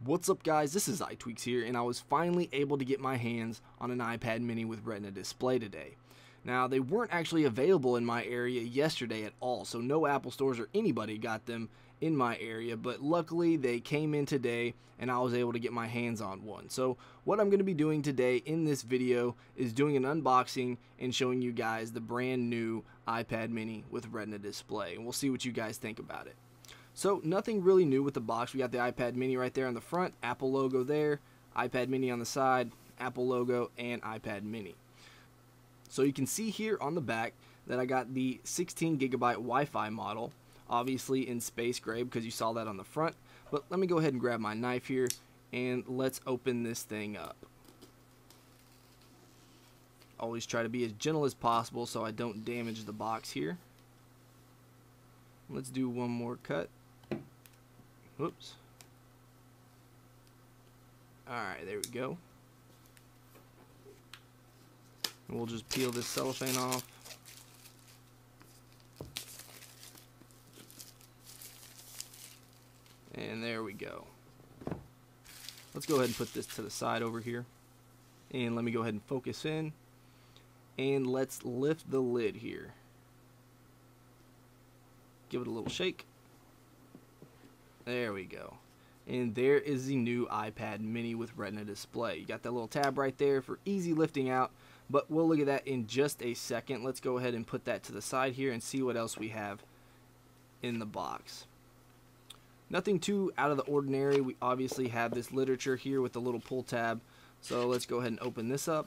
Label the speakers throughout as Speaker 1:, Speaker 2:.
Speaker 1: What's up guys, this is iTweaks here, and I was finally able to get my hands on an iPad mini with Retina Display today. Now, they weren't actually available in my area yesterday at all, so no Apple stores or anybody got them in my area, but luckily they came in today and I was able to get my hands on one. So what I'm going to be doing today in this video is doing an unboxing and showing you guys the brand new iPad mini with Retina Display, and we'll see what you guys think about it. So nothing really new with the box. We got the iPad mini right there on the front, Apple logo there, iPad mini on the side, Apple logo, and iPad mini. So you can see here on the back that I got the 16 gigabyte Wi-Fi model, obviously in space gray because you saw that on the front. But let me go ahead and grab my knife here and let's open this thing up. Always try to be as gentle as possible so I don't damage the box here. Let's do one more cut. Whoops. Alright, there we go. And we'll just peel this cellophane off. And there we go. Let's go ahead and put this to the side over here. And let me go ahead and focus in. And let's lift the lid here. Give it a little shake. There we go. And there is the new iPad mini with Retina Display. You got that little tab right there for easy lifting out, but we'll look at that in just a second. Let's go ahead and put that to the side here and see what else we have in the box. Nothing too out of the ordinary. We obviously have this literature here with the little pull tab. So let's go ahead and open this up.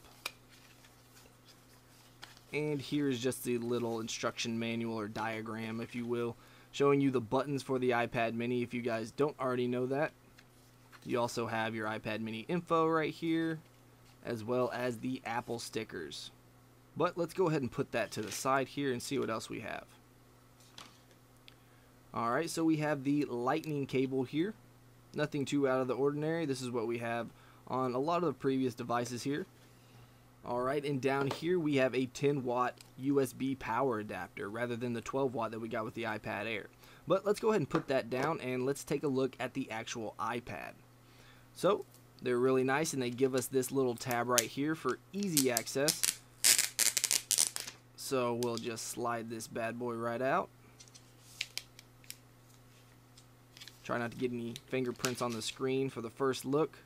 Speaker 1: And here's just the little instruction manual or diagram, if you will, showing you the buttons for the iPad mini if you guys don't already know that. You also have your iPad mini info right here, as well as the Apple stickers. But let's go ahead and put that to the side here and see what else we have. Alright, so we have the lightning cable here. Nothing too out of the ordinary. This is what we have on a lot of the previous devices here. Alright, and down here we have a 10 watt USB power adapter rather than the 12 watt that we got with the iPad Air. But let's go ahead and put that down and let's take a look at the actual iPad. So they're really nice and they give us this little tab right here for easy access. So we'll just slide this bad boy right out. Try not to get any fingerprints on the screen for the first look.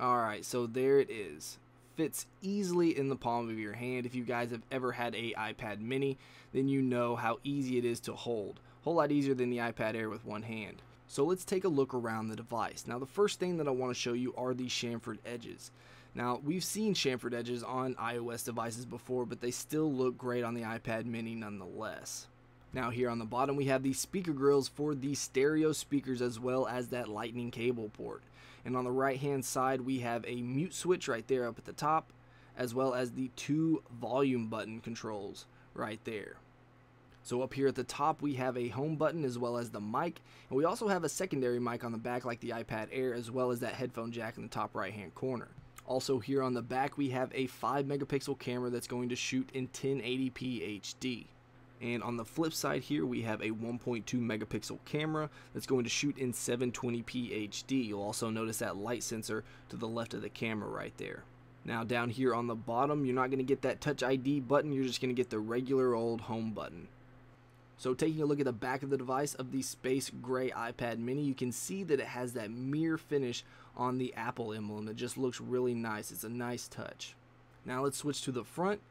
Speaker 1: Alright, so there it is. Fits easily in the palm of your hand. If you guys have ever had a iPad mini, then you know how easy it is to hold. A whole lot easier than the iPad Air with one hand. So let's take a look around the device. Now the first thing that I want to show you are the chamfered edges. Now we've seen chamfered edges on iOS devices before, but they still look great on the iPad mini nonetheless. Now here on the bottom we have the speaker grills for the stereo speakers as well as that lightning cable port. And on the right hand side we have a mute switch right there up at the top, as well as the two volume button controls right there. So up here at the top we have a home button as well as the mic, and we also have a secondary mic on the back like the iPad Air, as well as that headphone jack in the top right hand corner. Also here on the back we have a 5 megapixel camera that's going to shoot in 1080p HD. And on the flip side here we have a 1.2 megapixel camera that's going to shoot in 720p HD. You'll also notice that light sensor to the left of the camera right there. Now down here on the bottom you're not going to get that Touch ID button, you're just going to get the regular old home button. So taking a look at the back of the device of the space gray iPad mini, you can see that it has that mirror finish on the Apple emblem. It just looks really nice. It's a nice touch. Now let's switch to the front.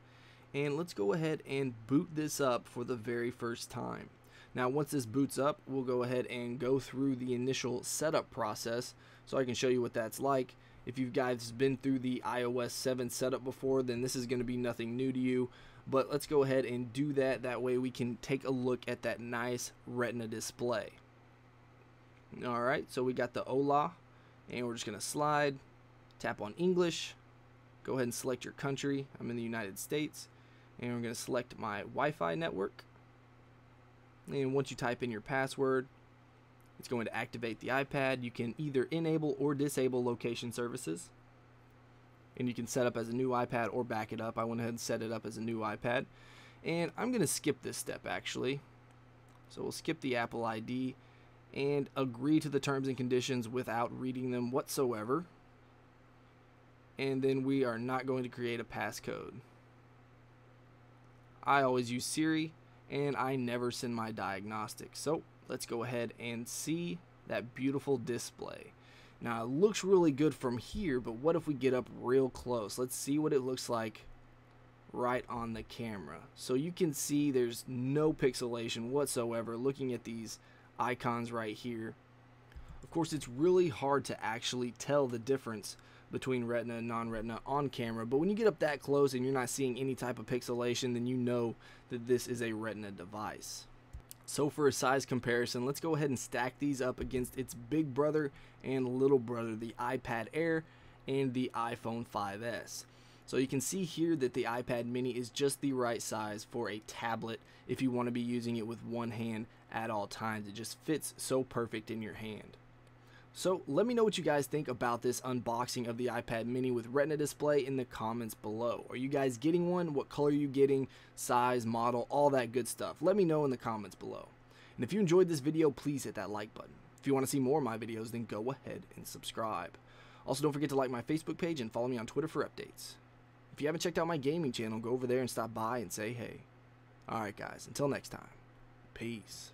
Speaker 1: And let's go ahead and boot this up for the very first time. Now once this boots up, we'll go ahead and go through the initial setup process so I can show you what that's like. If you guys been through the iOS 7 setup before, then this is going to be nothing new to you. But let's go ahead and do that. That way we can take a look at that nice Retina display. Alright, so we got the Hola, and we're just going to slide, tap on English, go ahead and select your country. I'm in the United States. And we're going to select my Wi-Fi network. And once you type in your password, it's going to activate the iPad. You can either enable or disable location services. And you can set up as a new iPad or back it up. I went ahead and set it up as a new iPad. And I'm going to skip this step actually. So we'll skip the Apple ID and agree to the terms and conditions without reading them whatsoever. And then we are not going to create a passcode. I always use Siri, and I never send my diagnostics. So let's go ahead and see that beautiful display. Now it looks really good from here, but what if we get up real close? Let's see what it looks like right on the camera. So you can see there's no pixelation whatsoever looking at these icons right here. Of course, it's really hard to actually tell the difference between Retina and non-Retina on camera, but when you get up that close and you're not seeing any type of pixelation, then you know that this is a Retina device. So for a size comparison, let's go ahead and stack these up against its big brother and little brother, the iPad Air and the iPhone 5S. So you can see here that the iPad mini is just the right size for a tablet if you want to be using it with one hand at all times. It just fits so perfect in your hand. So let me know what you guys think about this unboxing of the iPad mini with Retina display in the comments below. Are you guys getting one? What color are you getting? Size, model, all that good stuff. Let me know in the comments below. And if you enjoyed this video, please hit that like button. If you want to see more of my videos, then go ahead and subscribe. Also, don't forget to like my Facebook page and follow me on Twitter for updates. If you haven't checked out my gaming channel, go over there and stop by and say hey. Alright guys, until next time, peace.